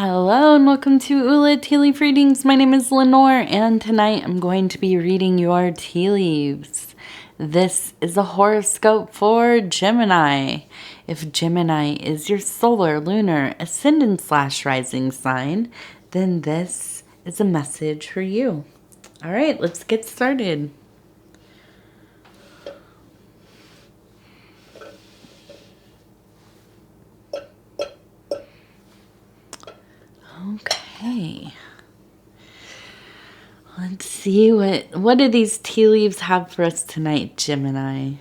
Hello and welcome to Ula Tea Leaf Readings. My name is Lenor and tonight I'm going to be reading your tea leaves. This is a horoscope for Gemini. If Gemini is your solar, lunar, ascendant/rising sign, then this is a message for you. All right, let's get started. Okay. Let's see what do these tea leaves have for us tonight, Gemini?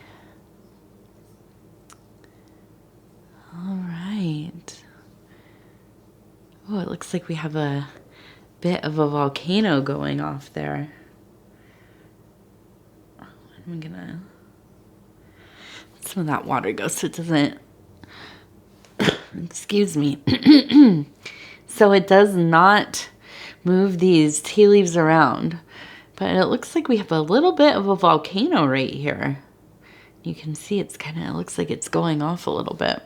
All right. Oh, it looks like we have a bit of a volcano going off there. I'm gonna let some of that water go so it doesn't excuse me. So it does not move these tea leaves around, but it looks like we have a little bit of a volcano right here. You can see it looks like it's going off a little bit.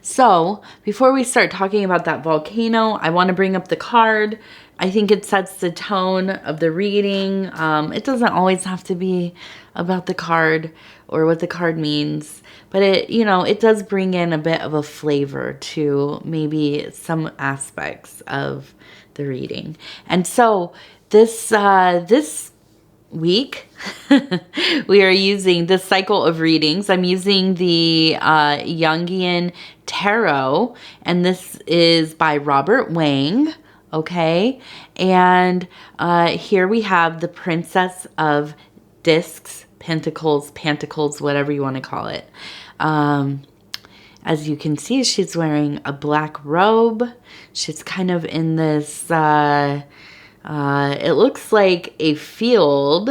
So before we start talking about that volcano, I want to bring up the card. I think it sets the tone of the reading. It doesn't always have to be about the card or what the card means, but it does bring in a bit of a flavor to maybe some aspects of the reading. And so this week we are using this cycle of readings. I'm using the Jungian Tarot, and this is by Robert Wang. Okay, and here we have the Princess of Discs, Pentacles, whatever you want to call it. As you can see, she's wearing a black robe. She's kind of in this, it looks like a field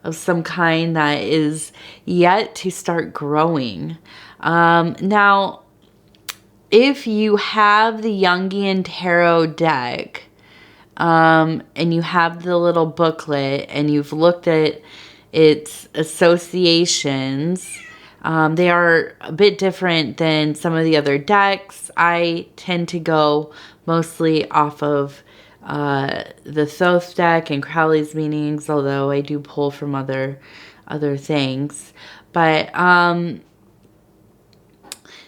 of some kind that is yet to start growing. Now, if you have the Jungian Tarot deck, and you have the little booklet and you've looked at its associations, they are a bit different than some of the other decks. I tend to go mostly off of the Thoth deck and Crowley's meanings, although I do pull from other things. But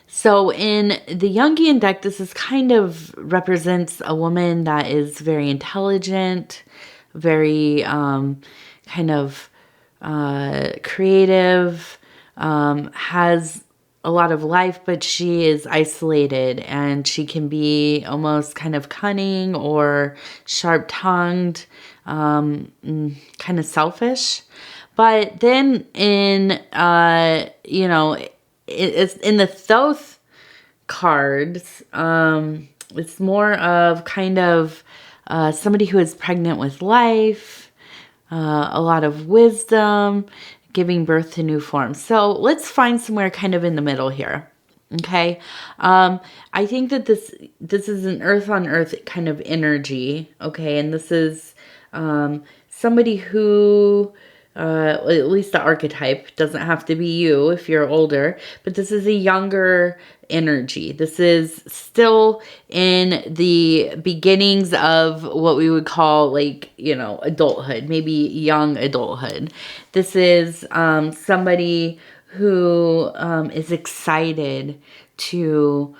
so in the Jungian deck, this is kind of represents a woman that is very intelligent, very kind of creative, has a lot of life, but she is isolated and she can be almost kind of cunning or sharp-tongued, kind of selfish. But then in, it's in the Thoth cards, it's more of kind of somebody who is pregnant with life, a lot of wisdom, giving birth to new forms. So let's find somewhere kind of in the middle here. Okay. I think that this is an earth on earth kind of energy. Okay. And this is somebody who, at least the archetype, doesn't have to be you if you're older, but this is a younger energy. This is still in the beginnings of what we would call adulthood, maybe young adulthood. This is somebody who is excited to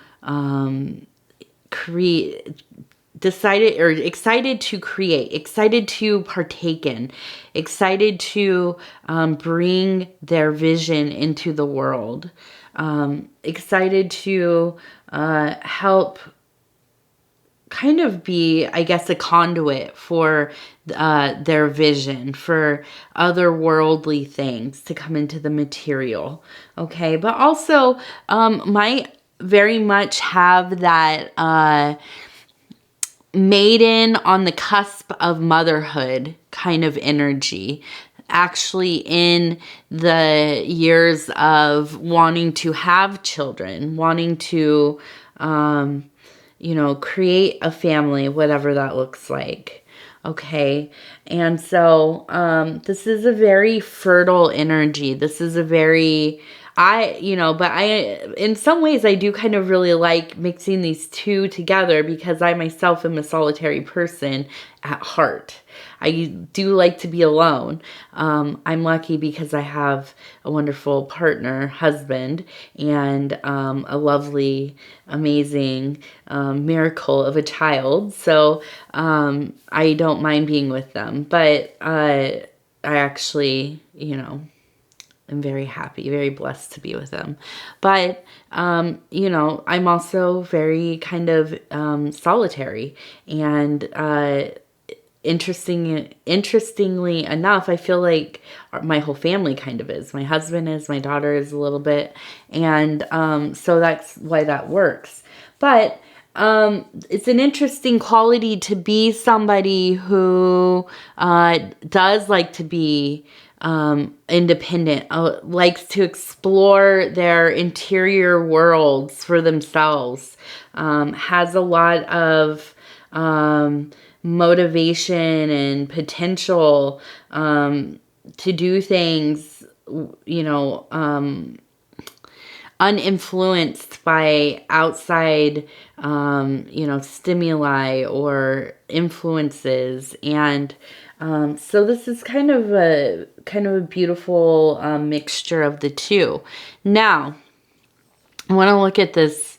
excited to create, excited to partake in, excited to bring their vision into the world, excited to help kind of be, I guess, a conduit for their vision, for otherworldly things to come into the material. Okay, but also might very much have that maiden on the cusp of motherhood kind of energy, actually in the years of wanting to have children, wanting to create a family, whatever that looks like. Okay, and so this is a very fertile energy. This is a very, in some ways I do kind of really like mixing these two together because I myself am a solitary person at heart. I do like to be alone. I'm lucky because I have a wonderful partner, husband, and a lovely, amazing miracle of a child. So I don't mind being with them. But I actually, I'm very happy, very blessed to be with them. But, I'm also very kind of solitary. And interestingly enough, I feel like my whole family kind of is. My husband is, my daughter is a little bit. And so that's why that works. But it's an interesting quality to be somebody who does like to be independent, likes to explore their interior worlds for themselves, has a lot of motivation and potential to do things, uninfluenced by outside, stimuli or influences. And so this is kind of a beautiful mixture of the two. Now, I want to look at this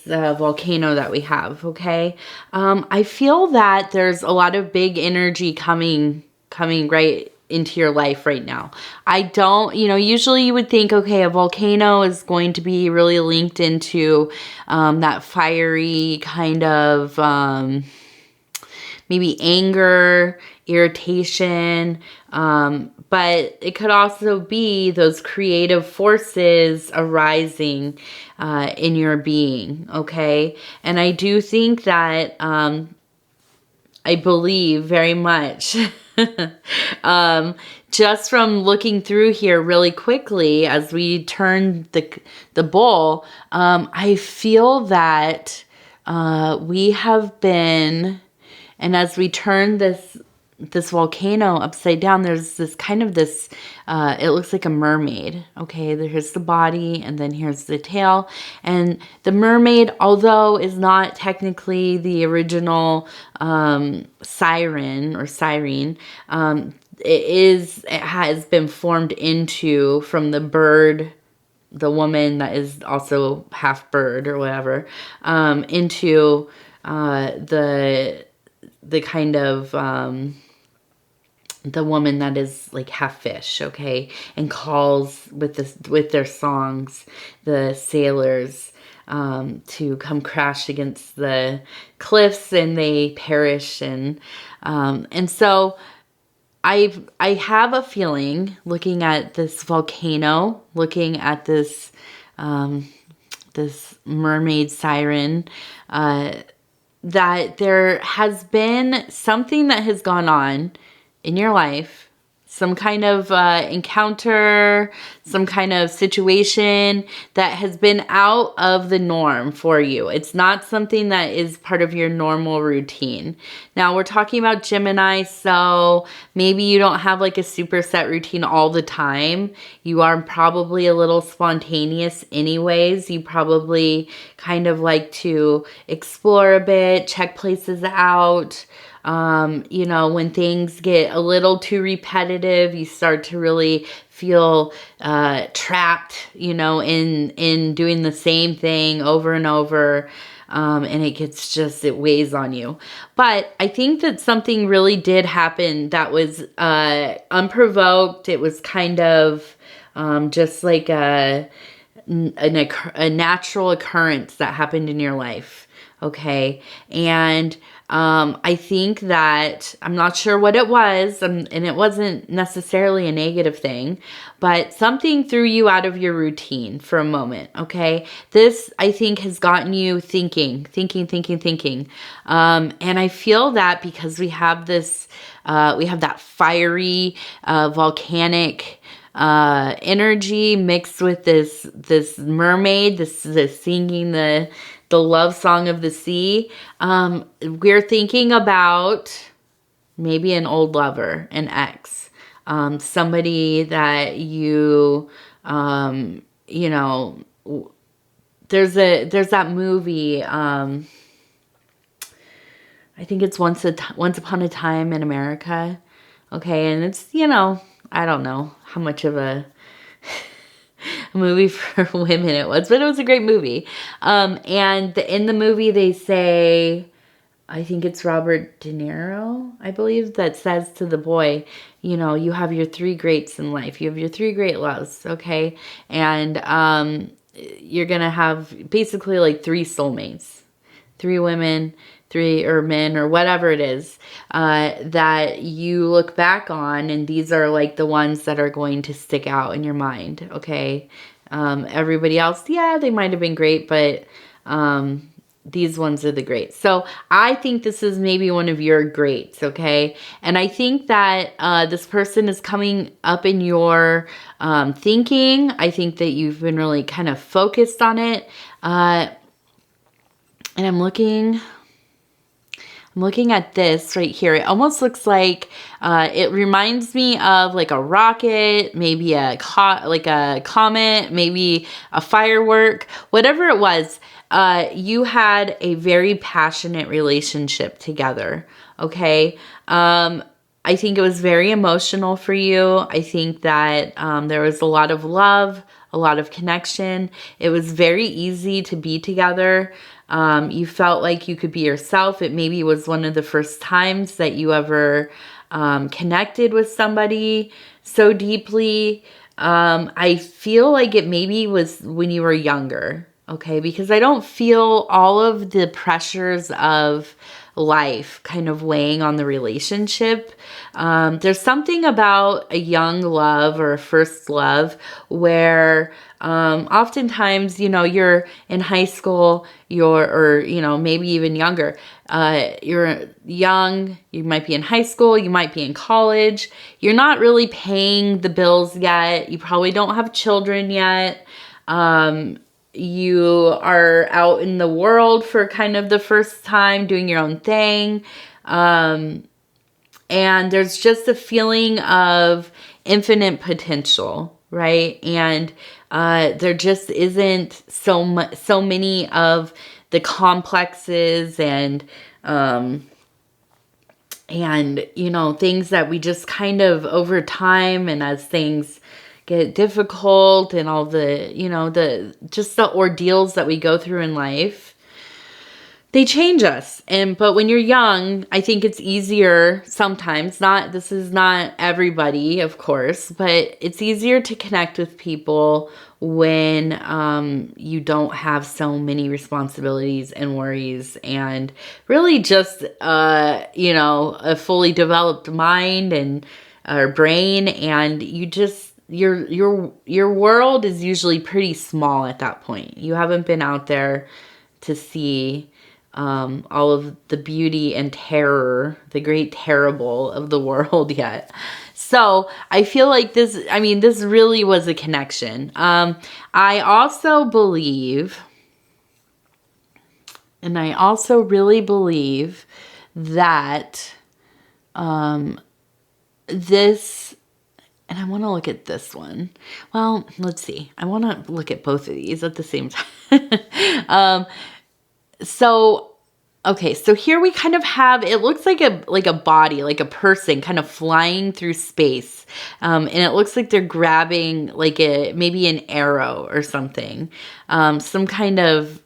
volcano that we have, okay? I feel that there's a lot of big energy coming right into your life right now. I don't, usually you would think, okay, a volcano is going to be really linked into that fiery kind of maybe anger, irritation, but it could also be those creative forces arising in your being, okay? And I do think that I believe very much just from looking through here really quickly as we turn the bowl, I feel that we have been, and as we turn this volcano upside down, there's this kind of this, it looks like a mermaid. Okay, here's the body and then here's the tail. And the mermaid, although is not technically the original siren or siren, it has been formed into from the bird, the woman that is also half bird or whatever, into the kind of the woman that is like half fish, okay, and calls with their songs the sailors to come crash against the cliffs, and they perish, and so I have a feeling, looking at this volcano, looking at this this mermaid siren, that there has been something that has gone on in your life, some kind of encounter, some kind of situation that has been out of the norm for you. It's not something that is part of your normal routine. Now, we're talking about Gemini, so maybe you don't have like a super set routine all the time. You are probably a little spontaneous anyways. You probably kind of like to explore a bit, check places out. When things get a little too repetitive, you start to really feel trapped, in doing the same thing over and over. And it weighs on you. But I think that something really did happen that was unprovoked. It was kind of just like a natural occurrence that happened in your life. Okay. And I think that, I'm not sure what it was, and it wasn't necessarily a negative thing, but something threw you out of your routine for a moment, okay? This, I think, has gotten you thinking. And I feel that because we have this, we have that fiery, volcanic energy mixed with this mermaid, this singing the love song of the sea. We're thinking about maybe an old lover, an ex, somebody that you You know, there's that movie, I think it's Once Upon a Time in America. Okay, and it's, you know, I don't know how much of a movie for women it was, but it was a great movie. And in the movie they say, I think it's Robert De Niro, I believe, that says to the boy, you know, you have your three greats in life. You have your three great loves, okay? And you're going to have basically like three soulmates, three women, three or men or whatever it is that you look back on. And these are like the ones that are going to stick out in your mind, okay? Everybody else, yeah, they might have been great, but these ones are the greats. So I think this is maybe one of your greats, okay? And I think that this person is coming up in your thinking. I think that you've been really kind of focused on it. And I'm looking at this right here. It almost looks like it reminds me of like a rocket, maybe like a comet, maybe a firework, whatever it was. You had a very passionate relationship together. Okay. I think it was very emotional for you. I think that there was a lot of love, a lot of connection. It was very easy to be together. You felt like you could be yourself. It maybe was one of the first times that you ever connected with somebody so deeply. I feel like it maybe was when you were younger, okay? Because I don't feel all of the pressures of life kind of weighing on the relationship. There's something about a young love or a first love where oftentimes, you know, you're in high school, or, you know, maybe even younger. You're young, you might be in high school, you might be in college. You're not really paying the bills yet. You probably don't have children yet. You are out in the world for kind of the first time doing your own thing. And there's just a feeling of infinite potential, right? And there just isn't so many of the complexes and you know, things that we just kind of over time, and as things get difficult and all the, you know, just the ordeals that we go through in life, they change us. But when you're young, I think it's easier sometimes, this is not everybody, of course, but it's easier to connect with people when you don't have so many responsibilities and worries, and really just you know, a fully developed mind and brain, and you just, your world is usually pretty small at that point. You haven't been out there to see all of the beauty and terror, the great terrible of the world yet. So I feel like this, I mean, this really was a connection. I also believe, and I also really believe that this, and I want to look at this one. Well, let's see. I want to look at both of these at the same time. So, okay, so here we kind of have, it looks like a body, like a person kind of flying through space. And it looks like they're grabbing like maybe an arrow or something. Some kind of,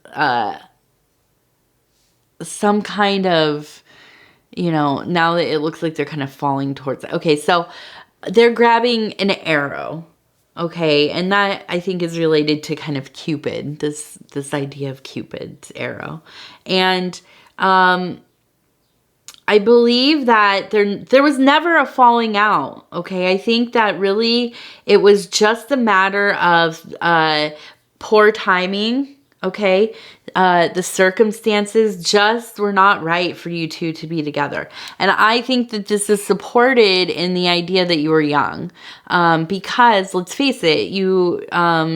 you know, now that it looks like they're kind of falling towards it. Okay, so they're grabbing an arrow. Okay, and that I think is related to kind of Cupid, this idea of Cupid's arrow. And I believe that there was never a falling out. Okay, I think that really it was just a matter of poor timing. Okay, The circumstances just were not right for you two to be together. And I think that this is supported in the idea that you were young. Because let's face it, you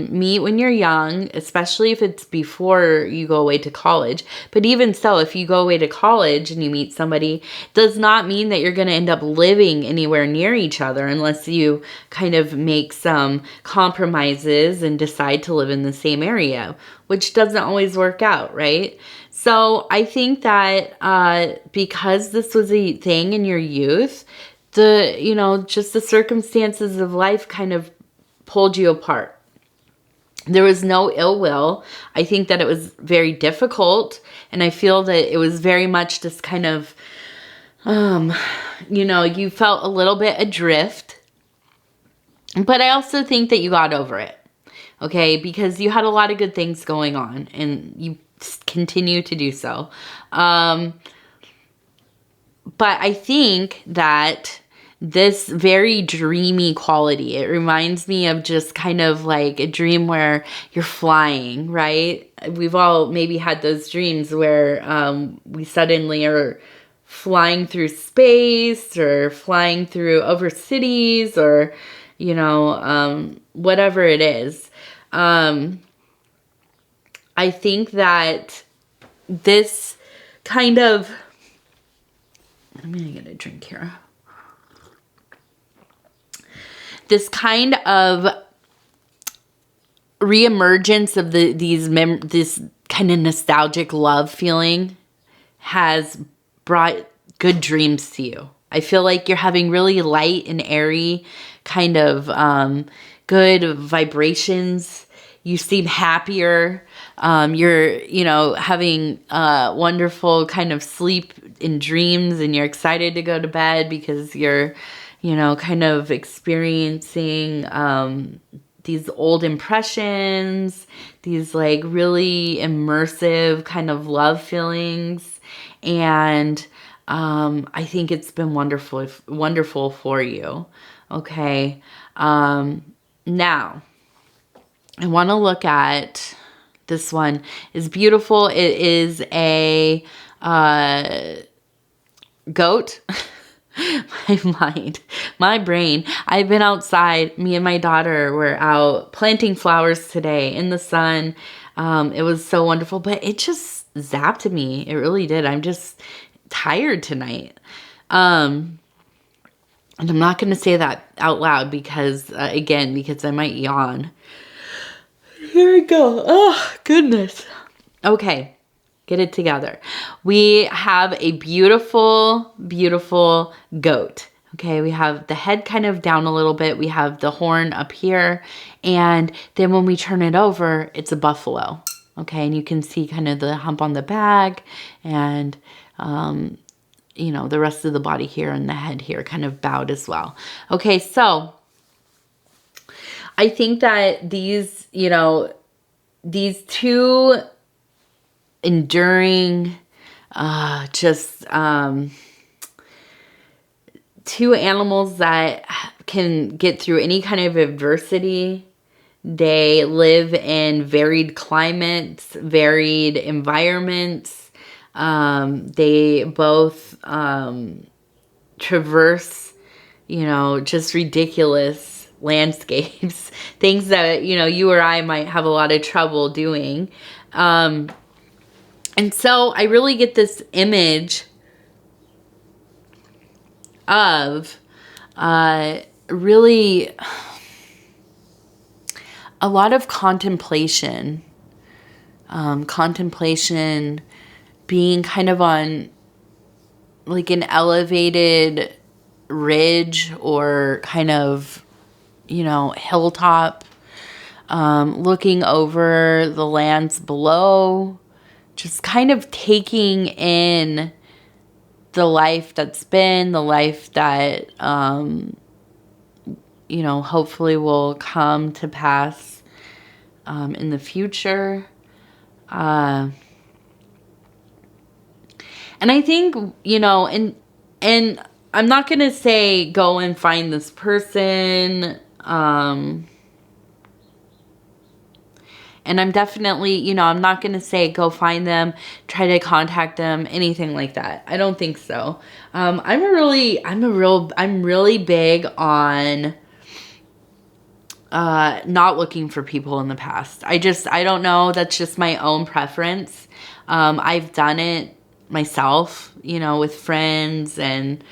meet when you're young, especially if it's before you go away to college. But even so, if you go away to college and you meet somebody, does not mean that you're going to end up living anywhere near each other unless you kind of make some compromises and decide to live in the same area, which doesn't always work out, right? So I think that because this was a thing in your youth, just the circumstances of life kind of pulled you apart. There was no ill will. I think that it was very difficult, and I feel that it was very much just kind of, you felt a little bit adrift, but I also think that you got over it. Okay, because you had a lot of good things going on, and you continue to do so. But I think that this very dreamy quality, it reminds me of just kind of like a dream where you're flying, right? We've all maybe had those dreams where we suddenly are flying through space or flying through over cities or, whatever it is. I think that this kind of, I'm going to get a drink here. This kind of reemergence of this kind of nostalgic love feeling has brought good dreams to you. I feel like you're having really light and airy kind of good vibrations. You seem happier. You're, having wonderful kind of sleep in dreams, and you're excited to go to bed because you're, kind of experiencing these old impressions, these like really immersive kind of love feelings. And I think it's been wonderful for you. Okay. Now, I want to look at this one. It's beautiful. It is a goat. My brain. I've been outside. Me and my daughter were out planting flowers today in the sun. It was so wonderful, but it just zapped me. It really did. I'm just tired tonight. And I'm not going to say that out loud because I might yawn. Here we go. Oh, goodness. Okay, get it together. We have a beautiful, beautiful goat. Okay, we have the head kind of down a little bit. We have the horn up here. And then when we turn it over, it's a buffalo. Okay, and you can see kind of the hump on the back and, the rest of the body here and the head here kind of bowed as well. Okay, so I think that these two enduring, two animals that can get through any kind of adversity. They live in varied climates, varied environments. They both traverse, just ridiculous landscapes, things that, you or I might have a lot of trouble doing. And so I really get this image of really a lot of contemplation. Contemplation being kind of on like an elevated ridge or kind of, hilltop, looking over the lands below, just kind of taking in the life that's been, the life that, hopefully will come to pass in the future. And I think, and I'm not going to say go and find this person. And I'm definitely, you know, I'm not going to say go find them, try to contact them, anything like that. I don't think so. I'm really big on not looking for people in the past. I don't know. That's just my own preference. I've done it myself, you know, with friends and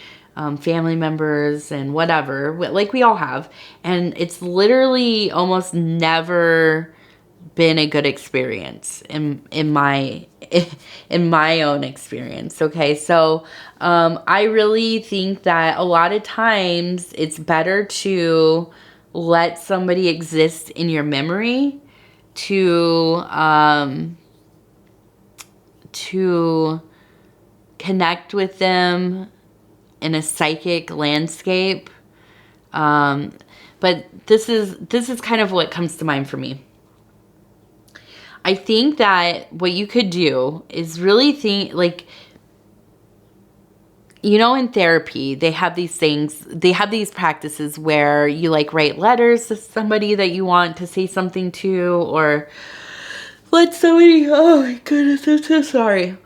family members and whatever, like we all have. And it's literally almost never been a good experience in my own experience. Okay, so I really think that a lot of times it's better to let somebody exist in your memory to connect with them in a psychic landscape. But this is kind of what comes to mind for me. I think that what you could do is really think, like, you know, in therapy, they have these practices where you like write letters to somebody that you want to say something to, or let somebody, oh my goodness, I'm so sorry.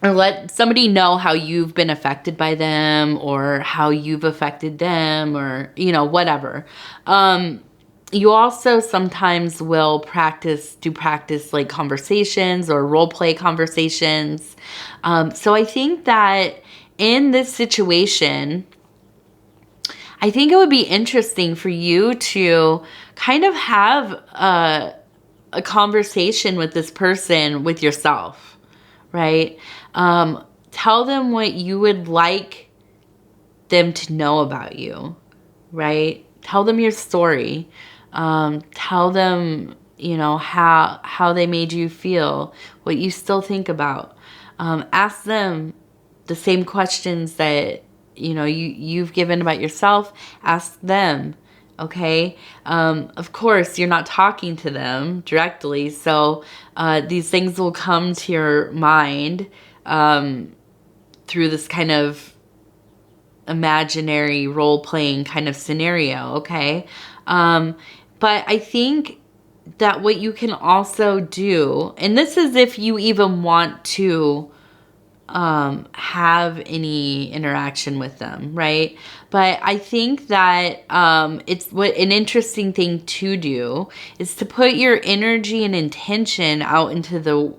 Or let somebody know how you've been affected by them, or how you've affected them, or, you know, whatever. You also sometimes will practice like conversations or role play conversations. So I think that in this situation, I think it would be interesting for you to kind of have a conversation with this person with yourself, right? Tell them what you would like them to know about you, right? Tell them your story. Tell them, you know, how they made you feel, what you still think about. Ask them the same questions that, you know, you've given about yourself. Ask them, okay? Of course, you're not talking to them directly, so these things will come to your mind through this kind of imaginary role-playing kind of scenario, okay? But I think that what you can also do, and this is if you even want to have any interaction with them, right? But I think that it's what an interesting thing to do is to put your energy and intention out into the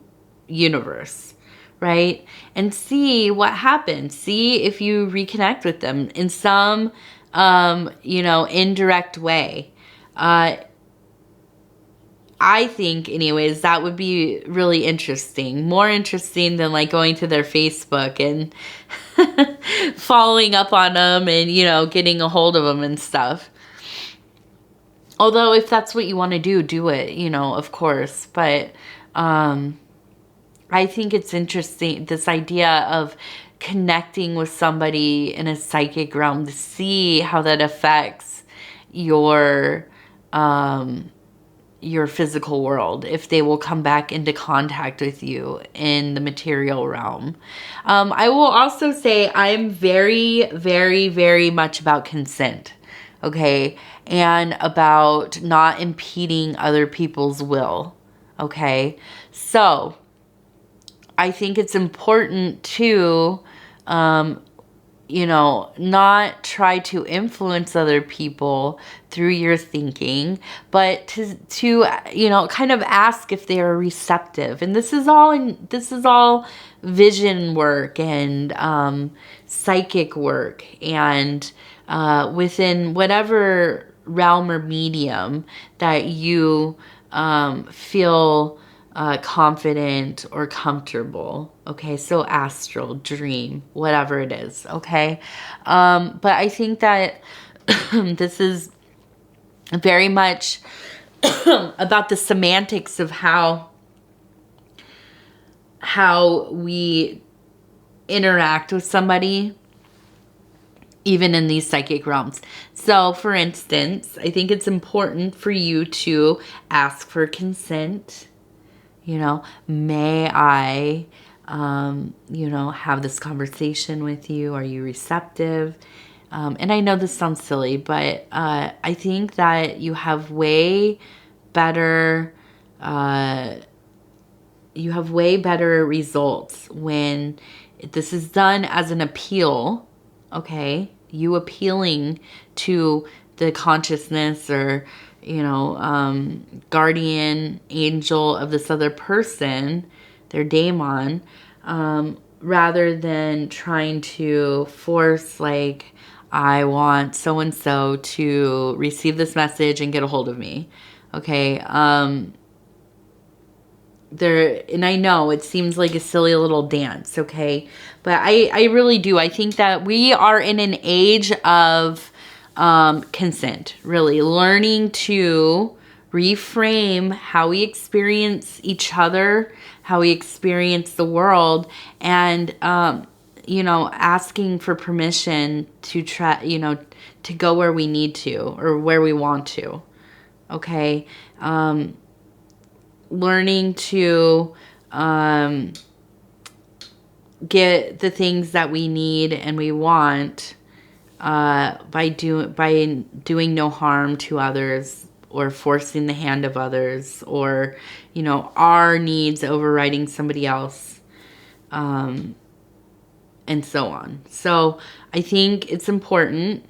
universe, right? And see what happens. See if you reconnect with them in some, you know, indirect way. I think, anyways, that would be really interesting. More interesting than, like, going to their Facebook and following up on them and, you know, getting a hold of them and stuff. Although, if that's what you want to do it, you know, of course. But I think it's interesting, this idea of connecting with somebody in a psychic realm to see how that affects your physical world, if they will come back into contact with you in the material realm. I will also say I'm very, very, very much about consent, okay? And about not impeding other people's will, okay? So I think it's important to, you know, not try to influence other people through your thinking, but to you know, kind of ask if they are receptive. And this is all vision work and psychic work, and within whatever realm or medium that you feel confident or comfortable. Okay, so astral, dream, whatever it is. Okay, but I think that this is very much about the semantics of how we interact with somebody, even in these psychic realms. So, for instance, I think it's important for you to ask for consent. You know, may I, you know, have this conversation with you? Are you receptive? And I know this sounds silly, but I think that you have way better, you have way better results when this is done as an appeal, okay? You appealing to the consciousness or, guardian angel of this other person, their daemon, rather than trying to force, like, I want so-and-so to receive this message and get a hold of me, okay? And I know it seems like a silly little dance, okay? But I really do. I think that we are in an age of consent, really learning to reframe how we experience each other, how we experience the world, and, asking for permission to try, to go where we need to or where we want to, okay? Learning to get the things that we need and we want by doing no harm to others or forcing the hand of others or, our needs overriding somebody else, and so on. So I think it's important.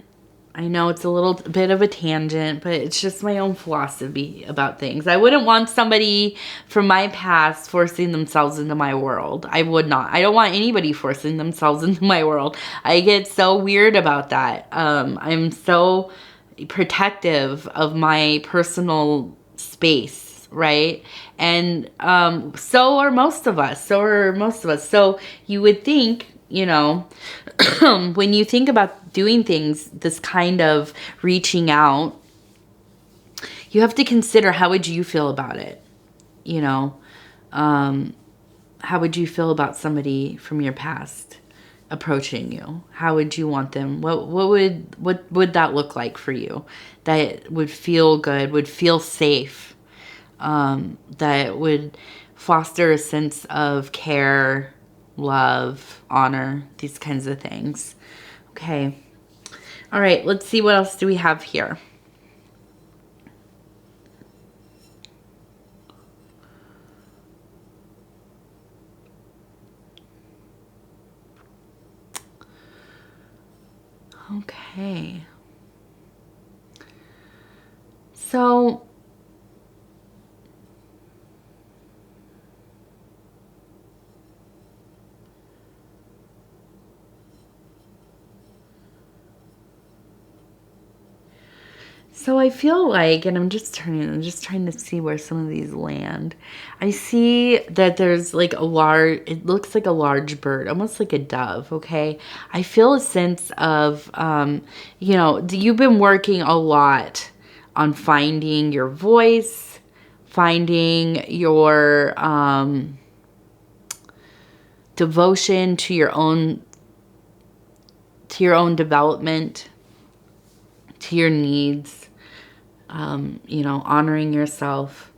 I know it's a little bit of a tangent, but it's just my own philosophy about things. I wouldn't want somebody from my past forcing themselves into my world. I would not. I don't want anybody forcing themselves into my world. I get so weird about that. I'm so protective of my personal space, right? And so are most of us. So you would think, when you think about doing things, this kind of reaching out, you have to consider, how would you feel about it? How would you feel about somebody from your past approaching you? How would you want them? What would that look like for you? That would feel good, would feel safe, that would foster a sense of care, love, honor, these kinds of things. Okay. All right, let's see what else do we have here. Okay. So I feel like, and I'm just trying to see where some of these land. I see that there's like it looks like a large bird, almost like a dove, okay? I feel a sense of, you've been working a lot on finding your voice, finding your devotion to your own development, to your needs. Honoring yourself.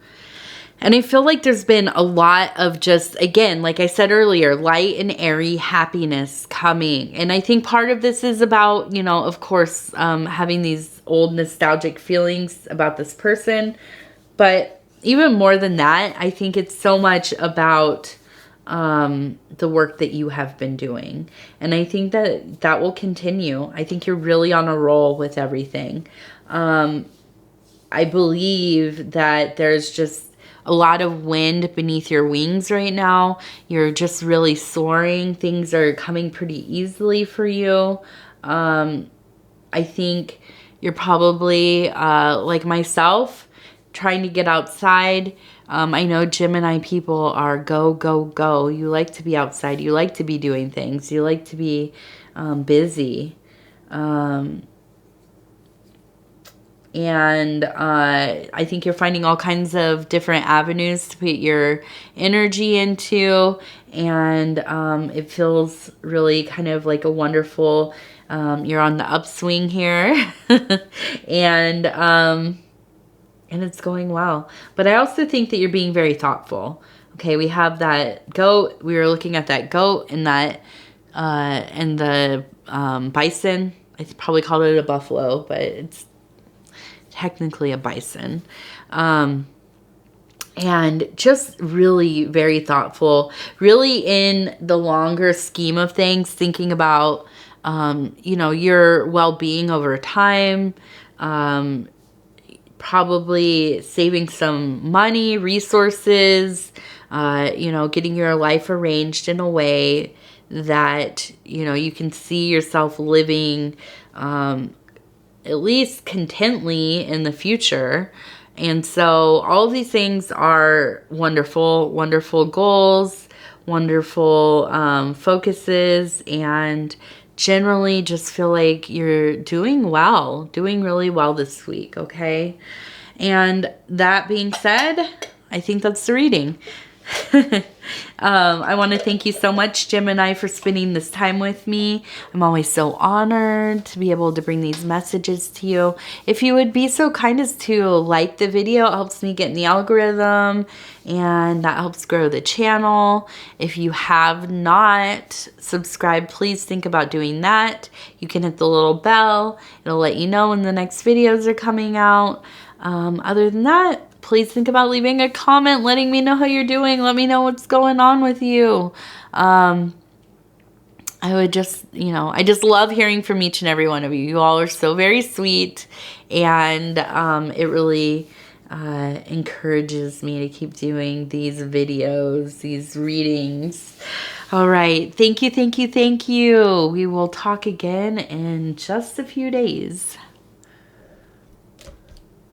And I feel like there's been a lot of just, again, like I said earlier, light and airy happiness coming. And I think part of this is about, of course, having these old nostalgic feelings about this person. But even more than that, I think it's so much about the work that you have been doing. And I think that will continue. I think you're really on a roll with everything. I believe that there's just a lot of wind beneath your wings right now. You're just really soaring. Things are coming pretty easily for you. I think you're probably, like myself, trying to get outside. I know Gemini people are go, go, go. You like to be outside. You like to be doing things. You like to be busy. And I think you're finding all kinds of different avenues to put your energy into. And it feels really kind of like a wonderful, you're on the upswing here. And it's going well. But I also think that you're being very thoughtful. Okay, we have that goat. We were looking at that goat and that, and the bison. I probably called it a buffalo, but it's technically a bison. and just really very thoughtful, really in the longer scheme of things, thinking about, you know, your well-being over time, probably saving some money, resources, you know, getting your life arranged in a way that, you know, you can see yourself living, at least contently in the future. And so all of these things are wonderful, wonderful goals, wonderful focuses, and generally just feel like you're doing well, doing really well this week, okay? And that being said, I think that's the reading. I want to thank you so much, Gemini, for spending this time with me. I'm always so honored to be able to bring these messages to you. If you would be so kind as to like the video, it helps me get in the algorithm, and that helps grow the channel. If you have not subscribed, please think about doing that. You can hit the little bell. It'll let you know when the next videos are coming out. Other than that, please think about leaving a comment, letting me know how you're doing. Let me know what's going on with you. I would just, you know, I just love hearing from each and every one of you. You all are so very sweet, and it really encourages me to keep doing these videos, these readings. All right. Thank you, thank you, thank you. We will talk again in just a few days.